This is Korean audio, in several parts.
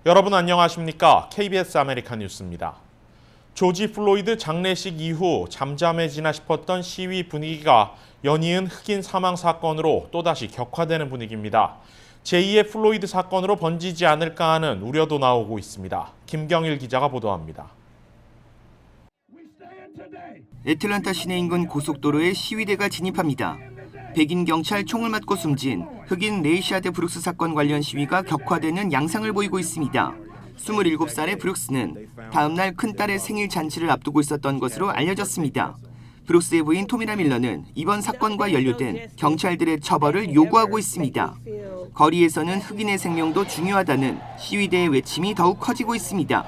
여러분 안녕하십니까? KBS 아메리칸 뉴스입니다. 조지 플로이드 장례식 이후 잠잠해지나 싶었던 시위 분위기가 연이은 흑인 사망 사건으로 또다시 격화되는 분위기입니다. 제2의 플로이드 사건으로 번지지 않을까 하는 우려도 나오고 있습니다. 김경일 기자가 보도합니다. 애틀랜타 시내 인근 고속도로에 시위대가 진입합니다. 백인 경찰 총을 맞고 숨진 흑인 레이샤드 브룩스 사건 관련 시위가 격화되는 양상을 보이고 있습니다. 27살의 브룩스는 다음 날 큰딸의 생일 잔치를 앞두고 있었던 것으로 알려졌습니다. 브룩스의 부인 토미라 밀러는 이번 사건과 연루된 경찰들의 처벌을 요구하고 있습니다. 거리에서는 흑인의 생명도 중요하다는 시위대의 외침이 더욱 커지고 있습니다.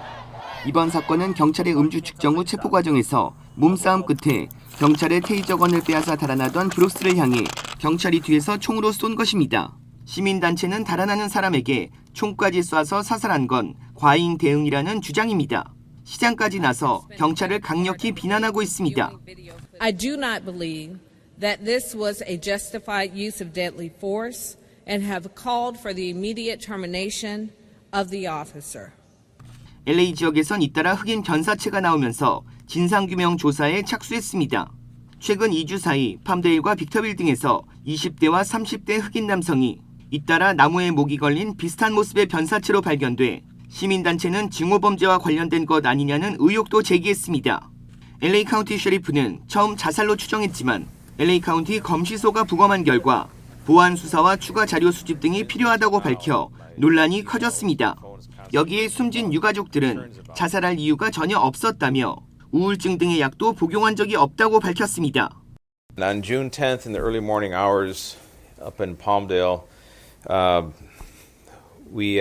이번 사건은 경찰의 음주 측정 후 체포 과정에서 몸싸움 끝에 경찰의 테이저건을 빼앗아 달아나던 브룩스를 향해 경찰이 뒤에서 총으로 쏜 것입니다. 시민단체는 달아나는 사람에게 총까지 쏴서 사살한 건 과잉 대응이라는 주장입니다. 시장까지 나서 경찰을 강력히 비난하고 있습니다. I do not believe that this was a justified use of deadly force and have called for the immediate termination of the officer. LA 지역에선 잇따라 흑인 변사체가 나오면서 진상규명 조사에 착수했습니다. 최근 2주 사이 팜데일과 빅터빌딩에서 20대와 30대 흑인 남성이 잇따라 나무에 목이 걸린 비슷한 모습의 변사체로 발견돼 시민단체는 증오범죄와 관련된 것 아니냐는 의혹도 제기했습니다. LA 카운티 셰리프는 처음 자살로 추정했지만 LA 카운티 검시소가 부검한 결과 보안 수사와 추가 자료 수집 등이 필요하다고 밝혀 논란이 커졌습니다. 여기에 숨진 유가족들은 자살할 이유가 전혀 없었다며 우울증 등의 약도 복용한 적이 없다고 밝혔습니다. On June 10th in the early morning hours up in Palmdale, we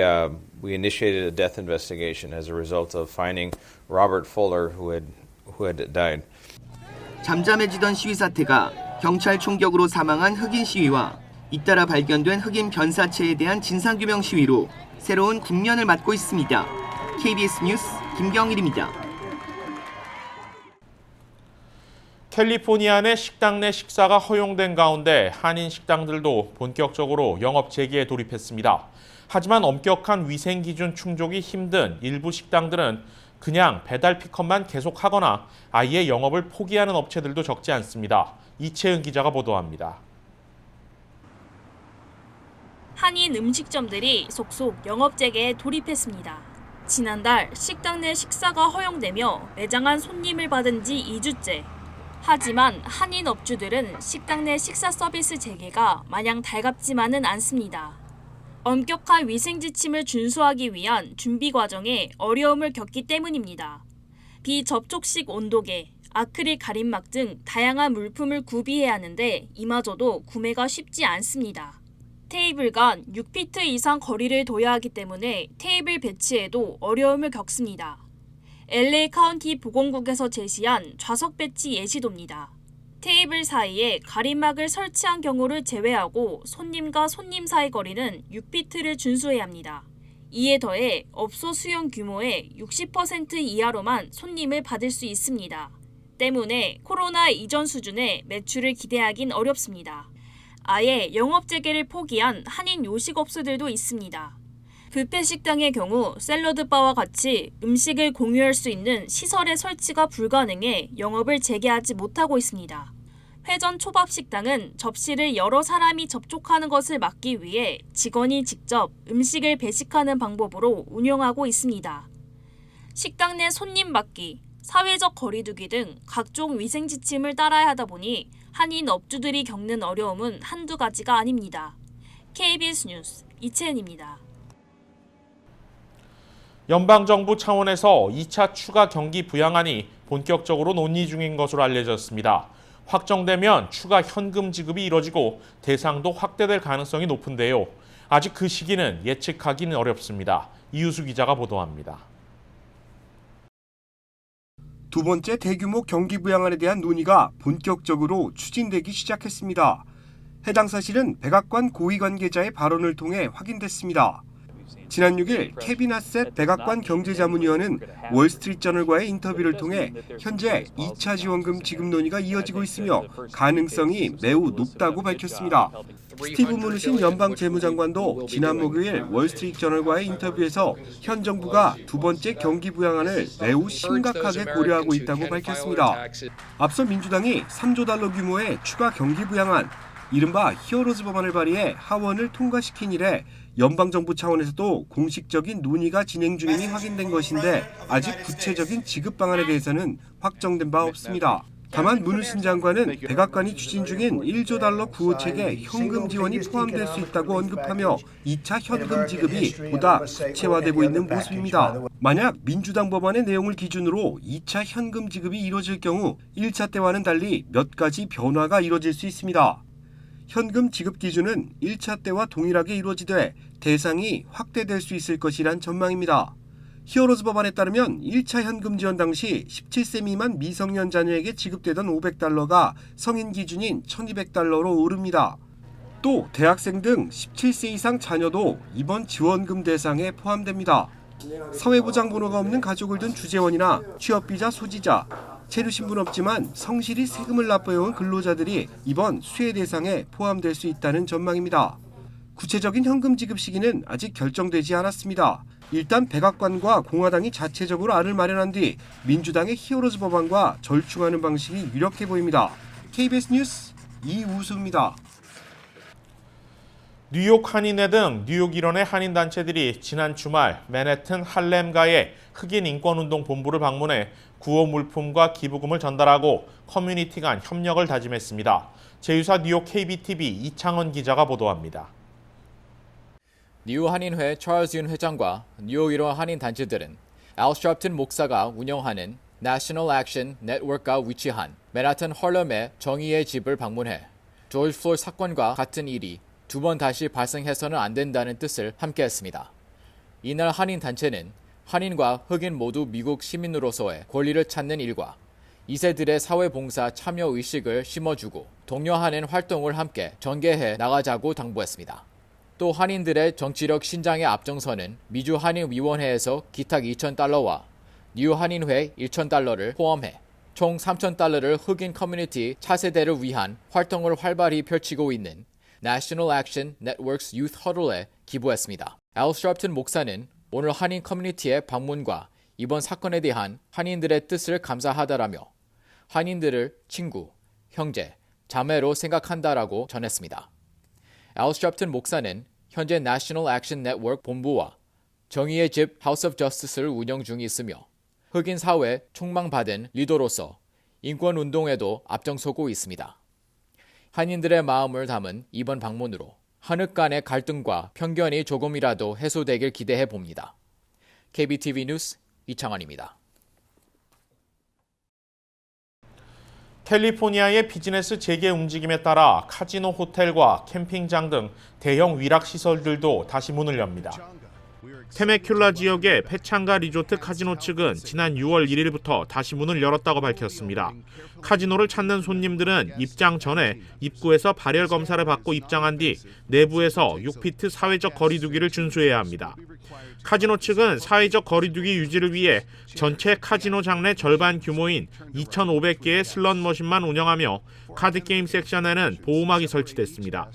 initiated a death investigation as a result of finding Robert Fuller who had died. 잠잠해지던 시위 사태가 경찰 총격으로 사망한 흑인 시위와 잇따라 발견된 흑인 변사체에 대한 진상규명 시위로 새로운 국면을 맞고 있습니다. KBS 뉴스 김경일입니다. 캘리포니아 내 식당 내 식사가 허용된 가운데 한인 식당들도 본격적으로 영업 재개에 돌입했습니다. 하지만 엄격한 위생 기준 충족이 힘든 일부 식당들은 그냥 배달 픽업만 계속하거나 아예 영업을 포기하는 업체들도 적지 않습니다. 이채은 기자가 보도합니다. 한인 음식점들이 속속 영업 재개에 돌입했습니다. 지난달 식당 내 식사가 허용되며 매장 안 손님을 받은 지 2주째. 하지만 한인 업주들은 식당 내 식사 서비스 재개가 마냥 달갑지만은 않습니다. 엄격한 위생 지침을 준수하기 위한 준비 과정에 어려움을 겪기 때문입니다. 비접촉식 온도계, 아크릴 가림막 등 다양한 물품을 구비해야 하는데 이마저도 구매가 쉽지 않습니다. 테이블 간 6피트 이상 거리를 둬야 하기 때문에 테이블 배치에도 어려움을 겪습니다. LA 카운티 보건국에서 제시한 좌석 배치 예시도입니다. 테이블 사이에 가림막을 설치한 경우를 제외하고 손님과 손님 사이 거리는 6피트를 준수해야 합니다. 이에 더해 업소 수용 규모의 60% 이하로만 손님을 받을 수 있습니다. 때문에 코로나 이전 수준의 매출을 기대하긴 어렵습니다. 아예 영업 재개를 포기한 한인 요식업소들도 있습니다. 뷔페 식당의 경우 샐러드바와 같이 음식을 공유할 수 있는 시설의 설치가 불가능해 영업을 재개하지 못하고 있습니다. 회전 초밥 식당은 접시를 여러 사람이 접촉하는 것을 막기 위해 직원이 직접 음식을 배식하는 방법으로 운영하고 있습니다. 식당 내 손님 받기, 사회적 거리두기 등 각종 위생 지침을 따라야 하다 보니 한인 업주들이 겪는 어려움은 한두 가지가 아닙니다. KBS 뉴스 이채은입니다. 연방정부 차원에서 2차 추가 경기 부양안이 본격적으로 논의 중인 것으로 알려졌습니다. 확정되면 추가 현금 지급이 이뤄지고 대상도 확대될 가능성이 높은데요. 아직 그 시기는 예측하기는 어렵습니다. 이유수 기자가 보도합니다. 두 번째 대규모 경기 부양안에 대한 논의가 본격적으로 추진되기 시작했습니다. 해당 사실은 백악관 고위 관계자의 발언을 통해 확인됐습니다. 지난 6일 케빈 하셋 백악관 경제자문위원은 월스트리트저널과의 인터뷰를 통해 현재 2차 지원금 지급 논의가 이어지고 있으며 가능성이 매우 높다고 밝혔습니다. 스티브 무누신 연방 재무장관도 지난 목요일 월스트리트저널과의 인터뷰에서 현 정부가 두 번째 경기 부양안을 매우 심각하게 고려하고 있다고 밝혔습니다. 앞서 민주당이 3조 달러 규모의 추가 경기 부양안, 이른바 히어로즈 법안을 발의해 하원을 통과시킨 이래 연방정부 차원에서도 공식적인 논의가 진행 중임이 확인된 것인데 아직 구체적인 지급 방안에 대해서는 확정된 바 없습니다. 다만 무누신 장관은 백악관이 추진 중인 1조 달러 구호책에 현금 지원이 포함될 수 있다고 언급하며 2차 현금 지급이 보다 구체화되고 있는 모습입니다. 만약 민주당 법안의 내용을 기준으로 2차 현금 지급이 이뤄질 경우 1차 때와는 달리 몇 가지 변화가 이뤄질 수 있습니다. 현금 지급 기준은 1차 때와 동일하게 이루어지되 대상이 확대될 수 있을 것이란 전망입니다. 히어로즈 법안에 따르면 1차 현금 지원 당시 17세 미만 미성년 자녀에게 지급되던 500달러가 성인 기준인 1200달러로 오릅니다. 또 대학생 등 17세 이상 자녀도 이번 지원금 대상에 포함됩니다. 사회보장번호가 없는 가족을 둔 주재원이나 취업비자 소지자, 체류신분 없지만 성실히 세금을 납부해온 근로자들이 이번 수혜 대상에 포함될 수 있다는 전망입니다. 구체적인 현금 지급 시기는 아직 결정되지 않았습니다. 일단 백악관과 공화당이 자체적으로 안을 마련한 뒤 민주당의 히어로즈 법안과 절충하는 방식이 유력해 보입니다. KBS 뉴스 이우수입니다. 뉴욕 한인회 등 뉴욕 일원의 한인단체들이 지난 주말 맨해튼 할렘가의 흑인 인권운동 본부를 방문해 구호 물품과 기부금을 전달하고 커뮤니티 간 협력을 다짐했습니다. 제휴사 뉴욕 KBTV 이창원 기자가 보도합니다. 뉴욕 한인회 찰스 윤 회장과 뉴욕 일원 한인단체들은 알 샤프튼 목사가 운영하는 National Action Network가 위치한 맨해튼 할렘의 정의의 집을 방문해 조지 플로이드 사건과 같은 일이 두 번 다시 발생해서는 안 된다는 뜻을 함께했습니다. 이날 한인단체는 한인과 흑인 모두 미국 시민으로서의 권리를 찾는 일과 2세들의 사회봉사 참여 의식을 심어주고 독려하는 활동을 함께 전개해 나가자고 당부했습니다. 또 한인들의 정치력 신장에 앞장서는 미주 한인위원회에서 기탁 2,000달러와 뉴욕 한인회 1,000달러를 포함해 총 3,000달러를 흑인 커뮤니티 차세대를 위한 활동을 활발히 펼치고 있는 National Action Network's Youth Huddle에 기부했습니다. 알 샤프튼 목사는 오늘 한인 커뮤니티의 방문과 이번 사건에 대한 한인들의 뜻을 감사하다라며 한인들을 친구, 형제, 자매로 생각한다라고 전했습니다. 알 샤프튼 목사는 현재 National Action Network 본부와 정의의 집 House of Justice를 운영 중에 있으며 흑인 사회 촉망받은 리더로서 인권운동에도 앞장서고 있습니다. 한인들의 마음을 담은 이번 방문으로 한흑 간의 갈등과 편견이 조금이라도 해소되길 기대해 봅니다. KBTV 뉴스 이창환입니다. 캘리포니아의 비즈니스 재개 움직임에 따라 카지노 호텔과 캠핑장 등 대형 위락시설들도 다시 문을 엽니다. 테메큘라 지역의 페창가 리조트 카지노 측은 지난 6월 1일부터 다시 문을 열었다고 밝혔습니다. 카지노를 찾는 손님들은 입장 전에 입구에서 발열 검사를 받고 입장한 뒤 내부에서 6피트 사회적 거리두기를 준수해야 합니다. 카지노 측은 사회적 거리두기 유지를 위해 전체 카지노 장내 절반 규모인 2,500개의 슬롯 머신만 운영하며 카드게임 섹션에는 보호막이 설치됐습니다.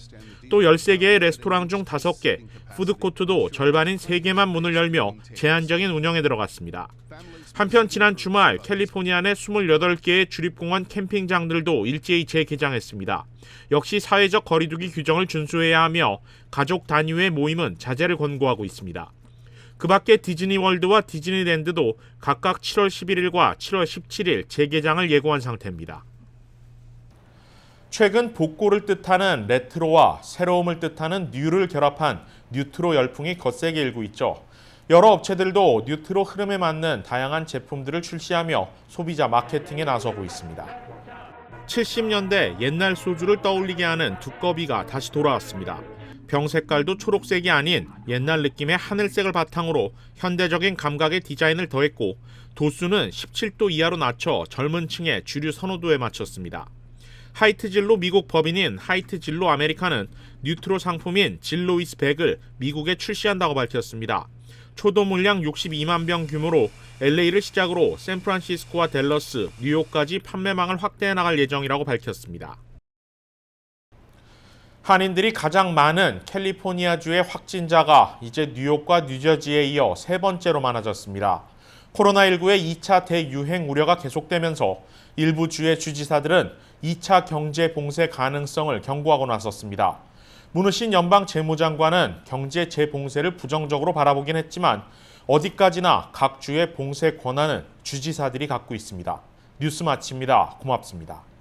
또 13개의 레스토랑 중 5개, 푸드코트도 절반인 3개만 문을 열며 제한적인 운영에 들어갔습니다. 한편 지난 주말 캘리포니아 내 28개의 주립공원 캠핑장들도 일제히 재개장했습니다. 역시 사회적 거리두기 규정을 준수해야 하며 가족 단위의 모임은 자제를 권고하고 있습니다. 그 밖에 디즈니월드와 디즈니랜드도 각각 7월 11일과 7월 17일 재개장을 예고한 상태입니다. 최근 복고를 뜻하는 레트로와 새로움을 뜻하는 뉴를 결합한 뉴트로 열풍이 거세게 일고 있죠. 여러 업체들도 뉴트로 흐름에 맞는 다양한 제품들을 출시하며 소비자 마케팅에 나서고 있습니다. 70년대 옛날 소주를 떠올리게 하는 두꺼비가 다시 돌아왔습니다. 병 색깔도 초록색이 아닌 옛날 느낌의 하늘색을 바탕으로 현대적인 감각의 디자인을 더했고 도수는 17도 이하로 낮춰 젊은 층의 주류 선호도에 맞췄습니다. 하이트 진로 미국 법인인 하이트 진로 아메리카는 뉴트로 상품인 진로이스 100을 미국에 출시한다고 밝혔습니다. 초도 물량 62만 병 규모로 LA를 시작으로 샌프란시스코와 댈러스, 뉴욕까지 판매망을 확대해 나갈 예정이라고 밝혔습니다. 한인들이 가장 많은 캘리포니아주의 확진자가 이제 뉴욕과 뉴저지에 이어 세 번째로 많아졌습니다. 코로나19의 2차 대유행 우려가 계속되면서 일부 주의 주지사들은 2차 경제 봉쇄 가능성을 경고하고 나섰습니다. 문우신 연방 재무장관은 경제 재봉쇄를 부정적으로 바라보긴 했지만 어디까지나 각 주의 봉쇄 권한은 주지사들이 갖고 있습니다. 뉴스 마칩니다. 고맙습니다.